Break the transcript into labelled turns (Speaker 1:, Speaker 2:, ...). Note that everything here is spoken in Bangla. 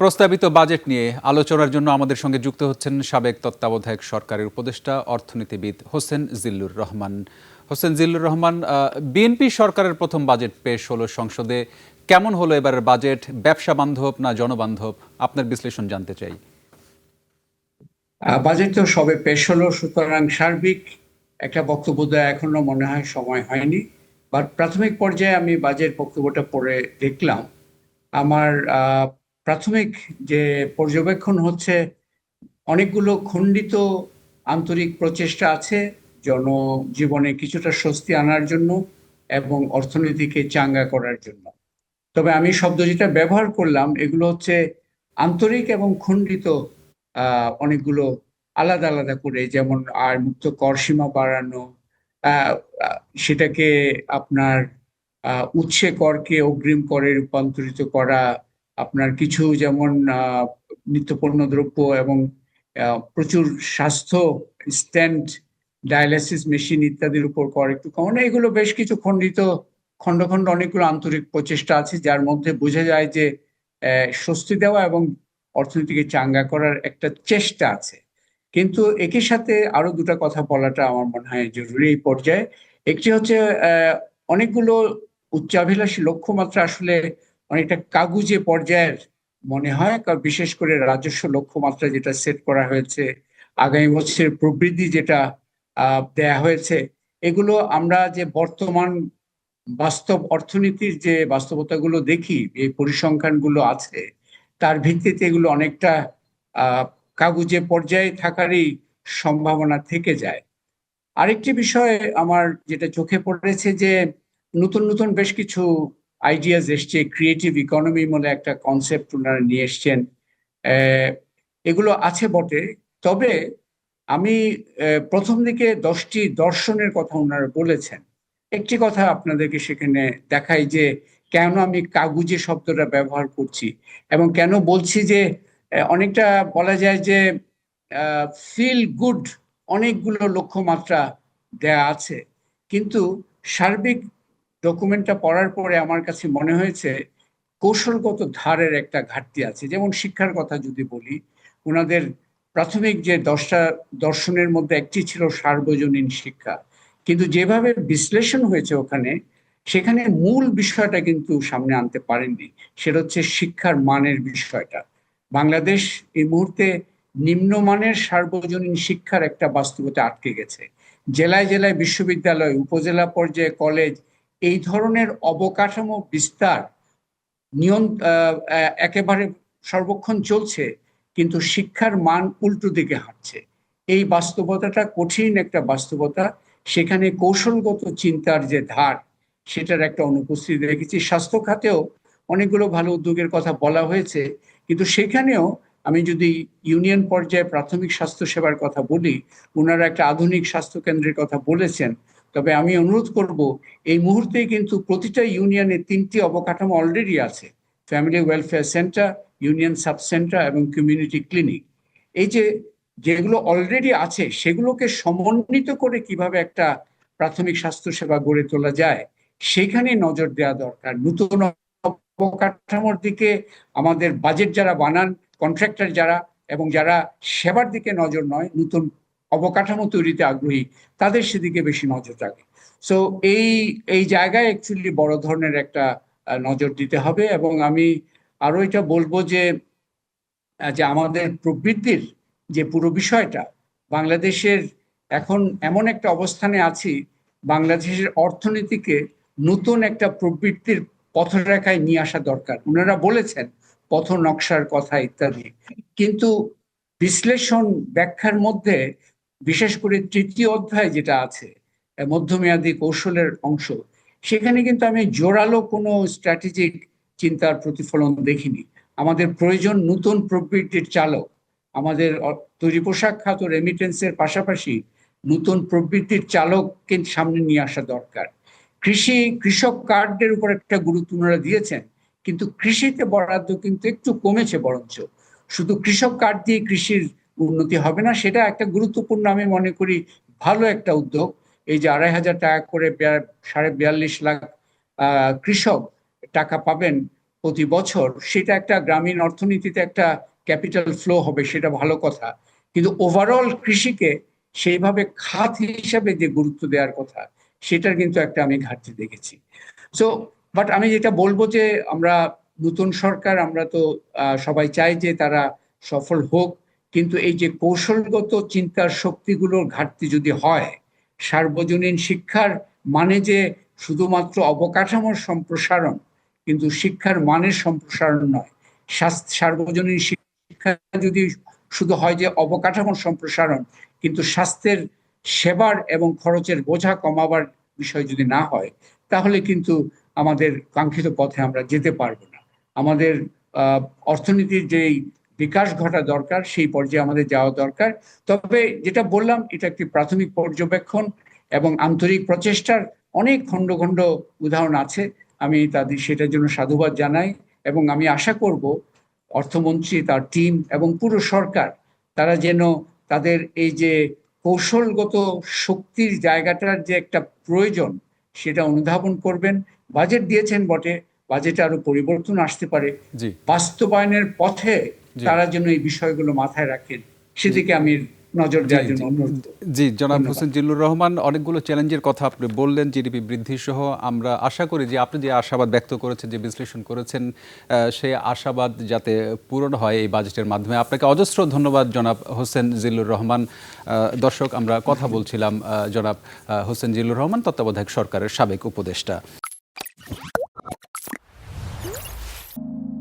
Speaker 1: প্রস্তাবিত বাজেট নিয়ে আলোচনার জন্য আমাদের সঙ্গে যুক্ত হচ্ছেন সাবেক তত্ত্বাবধায়ক সরকারের উপদেষ্টা অর্থনীতিবিদ হোসেন জিল্লুর রহমান। হোসেন জিল্লুর রহমান, বিএনপি সরকারের প্রথম বাজেট পেশ হলো সংসদে। কেমন হলো এবারের বাজেট? ব্যবসা বান্ধব না জনবান্ধব? আপনার বিশ্লেষণ জানতে চাই।
Speaker 2: বাজেট তো সবে পেশ হলো, সুতরাং সার্বিক একটা বক্তব্য দেওয়া এখনো মনে হয় সময় হয়নি। বাট প্রাথমিক পর্যায়ে আমি বাজেট বক্তব্যটা পড়ে দেখলাম। আমার প্রাথমিক যে পর্যবেক্ষণ হচ্ছে, অনেকগুলো খণ্ডিত আন্তরিক প্রচেষ্টা আছে জনজীবনে কিছুটা স্বস্তি আনার জন্য এবং অর্থনীতিকে চাঙ্গা করার জন্য। তবে আমি শব্দ যেটা ব্যবহার করলাম, এগুলো হচ্ছে আন্তরিক এবং খণ্ডিত অনেকগুলো আলাদা আলাদা করে, যেমন আয় মুক্ত কর সীমা বাড়ানো, আহ, সেটাকে আপনার উৎসে করকে অগ্রিম করে রূপান্তরিত করা, আপনার কিছু যেমন নিত্যপণ্য দ্রব্য এবং প্রচুর স্বাস্থ্য স্ট্যান্ড, ডায়ালিসিস মেশিন ইত্যাদির উপর কর একটু কমানো, এগুলো বেশ কিছু খণ্ডিত খণ্ড খণ্ড অনেকগুলো আন্তরিক প্রচেষ্টা আছে, যার মধ্যে বোঝা যায় যে স্বস্তি দেওয়া এবং অর্থনীতিকে চাঙ্গা করার একটা চেষ্টা আছে। কিন্তু একই সাথে আরো দুটো কথা বলাটা আমার মনে হয় জরুরি এই পর্যায়ে। একটি হচ্ছে অনেকগুলো উচ্চাভিলাষী লক্ষ্যমাত্রা আসলে অনেকটা কাগুজে পর্যায়ের মনে হয়, কারণ বিশেষ করে রাজস্ব লক্ষ্যমাত্রা যেটা সেট করা হয়েছে, আগামী বছরের প্রবৃদ্ধি যেটা দেয়া হয়েছে, এগুলো আমরা যে বর্তমান বাস্তব অর্থনীতির যে বাস্তবতাগুলো দেখি, এই পরিসংখ্যানগুলো আছে, তার ভিত্তিতে এগুলো অনেকটা আহ কাগুজে পর্যায়ে থাকারই সম্ভাবনা থেকে যায়। আরেকটি বিষয় আমার যেটা চোখে পড়েছে যে নতুন নতুন বেশ কিছু আইডিয়াস এসছে, ক্রিয়েটিভ ইকোনমি বলে একটা কনসেপ্ট ওনারা নিয়ে এসছেন। আহ, এগুলো আছে বটে, তবে আমি প্রথম দিকে 10টি দর্শনের কথা ওনারা বলেছেন। একটি কথা আপনাদেরকে সেখানে দেখাই যে কেন আমি কাগুজে শব্দটা ব্যবহার করছি এবং কেন বলছি যে অনেকটা বলা যায় যে ফিল গুড অনেকগুলো লক্ষ্যমাত্রা দেয়া আছে, কিন্তু সার্বিক ডকুমেন্টটা পড়ার পরে আমার কাছে মনে হয়েছে কৌশলগত ধারের একটা ঘাটতি আছে। যেমন শিক্ষার কথা যদি বলি, ওনাদের প্রাথমিক যে 10টা দর্শনের মধ্যে একটি ছিল সার্বজনীন শিক্ষা, কিন্তু যেভাবে বিশ্লেষণ হয়েছে ওখানে, সেখানে মূল বিষয়টা কিন্তু সামনে আনতে পারেননি। সেটা হচ্ছে শিক্ষার মানের বিষয়টা। বাংলাদেশ এই মুহূর্তে নিম্নমানের সার্বজনীন শিক্ষার একটা বাস্তবতা আটকে গেছে। জেলায় জেলায় বিশ্ববিদ্যালয়, উপজেলা পর্যায়ে কলেজ, এই ধরনের অবকাঠামো বিস্তার একেবারে সর্বক্ষণ চলছে, কিন্তু শিক্ষার মান উল্টো দিকে হাঁটছে। এই বাস্তবতাটা কঠিন একটা বাস্তবতা। সেখানে কৌশলগত চিন্তার যে ধার, সেটার একটা অনুপস্থিতি দেখেছি। স্বাস্থ্য খাতেও অনেকগুলো ভালো উদ্যোগের কথা বলা হয়েছে, কিন্তু সেখানেও আমি যদি ইউনিয়ন পর্যায়ে প্রাথমিক স্বাস্থ্য সেবার কথা বলি, ওনারা একটা আধুনিক স্বাস্থ্য কেন্দ্রের কথা বলেছেন। তবে আমি অনুরোধ করব, এই মুহূর্তে কিন্তু প্রতিটা ইউনিয়নে 3টি অবকাঠামো অলরেডি আছে: family welfare centre, union sub centre এবং কমিউনিটি ক্লিনিক। এই যে যেগুলো অলরেডি আছে, সেগুলোকে সমন্বিত করে কিভাবে একটা প্রাথমিক স্বাস্থ্য সেবা গড়ে তোলা যায়, সেখানে নজর দেওয়া দরকার। নতুন অবকাঠামোর দিকে আমাদের বাজেট যারা বানান, কন্ট্রাক্টর যারা, এবং যারা সেবার দিকে নজর নয়, নতুন অবকাঠামো তৈরিতে আগ্রহী, তাদের সেদিকে বেশি নজর থাকে। সো এই এই জায়গায় অ্যাকচুয়ালি বড় ধরনের একটা নজর দিতে হবে। এবং আমি আরো এটা বলবো যে যে আমাদের প্রবৃদ্ধির যে পুরো বিষয়টা, বাংলাদেশের এখন এমন একটা অবস্থানে আছি, বাংলাদেশের অর্থনীতিকে নতুন একটা প্রবৃদ্ধির পথরেখায় নিয়ে আসা দরকার। ওনারা বলেছেন পথ নকশার কথা ইত্যাদি, কিন্তু বিশ্লেষণ ব্যাখ্যার মধ্যে, বিশেষ করে 3য় অধ্যায় যেটা আছে, মধ্যমেয়াদী কৌশলের অংশ, সেখানে কিন্তু আমি জোরালো কোনো স্ট্র্যাটেজিক চিন্তার প্রতিফলন দেখিনি। আমাদের প্রয়োজন নতুন প্রবৃদ্ধির চালক। আমাদের তৈরি পোশাক খাত, রেমিটেন্সের পাশাপাশি নতুন প্রবৃদ্ধির চালককে সামনে নিয়ে আসা দরকার। কৃষক কার্ডের উপর একটা গুরুত্ব ওনারা দিয়েছেন, কিন্তু কৃষিতে বরাদ্দ কিন্তু একটু কমেছে। বরঞ্চ শুধু কৃষক কার্ড দিয়ে কৃষির উন্নতি হবে না, সেটা একটা গুরুত্বপূর্ণ, আমি মনে করি ভালো একটা উদ্যোগ। এই যে 2,500 টাকা করে 42.5 লাখ কৃষক টাকা পাবেন প্রতি বছর, সেটা একটা গ্রামীণ অর্থনীতিতে একটা ক্যাপিটাল ফ্লো হবে, সেটা ভালো কথা। কিন্তু ওভারঅল কৃষিকে সেইভাবে খাত হিসাবে যে গুরুত্ব দেওয়ার কথা, সেটার কিন্তু একটা আমি ঘাটতি দেখেছি। সো বাট আমি যেটা বলবো যে আমরা নতুন সরকার, আমরা তো সবাই চাই যে তারা সফল হোক, কিন্তু এই যে কৌশলগত চিন্তার শক্তিগুলোর ঘাটতি যদি হয়, সার্বজনীন শিক্ষার মানে যে শুধুমাত্র অবকাঠামোর সম্প্রসারণ, কিন্তু শিক্ষার মানের সম্প্রসারণ নয়। সার্বজনীন শিক্ষা যদি শুধু হয় যে অবকাঠামোর সম্প্রসারণ, কিন্তু স্বাস্থ্যের সেবার এবং খরচের বোঝা কমাবার বিষয় যদি না হয়, তাহলে কিন্তু আমাদের কাঙ্ক্ষিত পথে আমরা যেতে পারবো না। আমাদের অর্থনীতির যেই বিকাশ ঘটা দরকার, সেই পর্যায়ে আমাদের যাওয়া দরকার। তবে যেটা বললাম, এটা একটি প্রাথমিক পর্যবেক্ষণ এবং আন্তরিক প্রচেষ্টার অনেক খণ্ড খণ্ড উদাহরণ আছে। আমি তাদের সেটার জন্য সাধুবাদ জানাই, এবং আমি আশা করব অর্থমন্ত্রী, তার টিম এবং পুরো সরকার, তারা যেন তাদের এই যে কৌশলগত শক্তির জায়গাটার যে একটা প্রয়োজন, সেটা অনুধাবন করবেন। বাজেট দিয়েছেন বটে, বাজেটে আরো পরিবর্তন আসতে পারে,
Speaker 1: জি
Speaker 2: বাস্তবায়নের পথে
Speaker 1: জি
Speaker 2: তারা যেন এই বিষয়গুলো মাথায় রাখেন,
Speaker 1: জি
Speaker 2: সেদিকে আমি নজর
Speaker 1: জি
Speaker 2: দেওয়ার জন্য
Speaker 1: জি
Speaker 2: অনুরোধ করব।
Speaker 1: জি জনাব
Speaker 2: ধন্যবাদ।
Speaker 1: হোসেন জিল্লুর রহমান, অনেকগুলো চ্যালেঞ্জের কথা আপনি বললেন, জিডিপি বৃদ্ধি সহ। আমরা আশা করি যে আপনি যে আশাবাদ ব্যক্ত করেছেন, যে বিশ্লেষণ করেছেন, সেই আশাবাদ যাতে পূরণ হয় এই বাজেটের মাধ্যমে। আপনাকে অজস্র ধন্যবাদ জনাব হোসেন জিল্লুর রহমান। দর্শক, আমরা কথা বলছিলাম জনাব হোসেন জিল্লুর রহমান, তত্ত্বাবধায়ক সরকারের সাবেক উপদেষ্টা।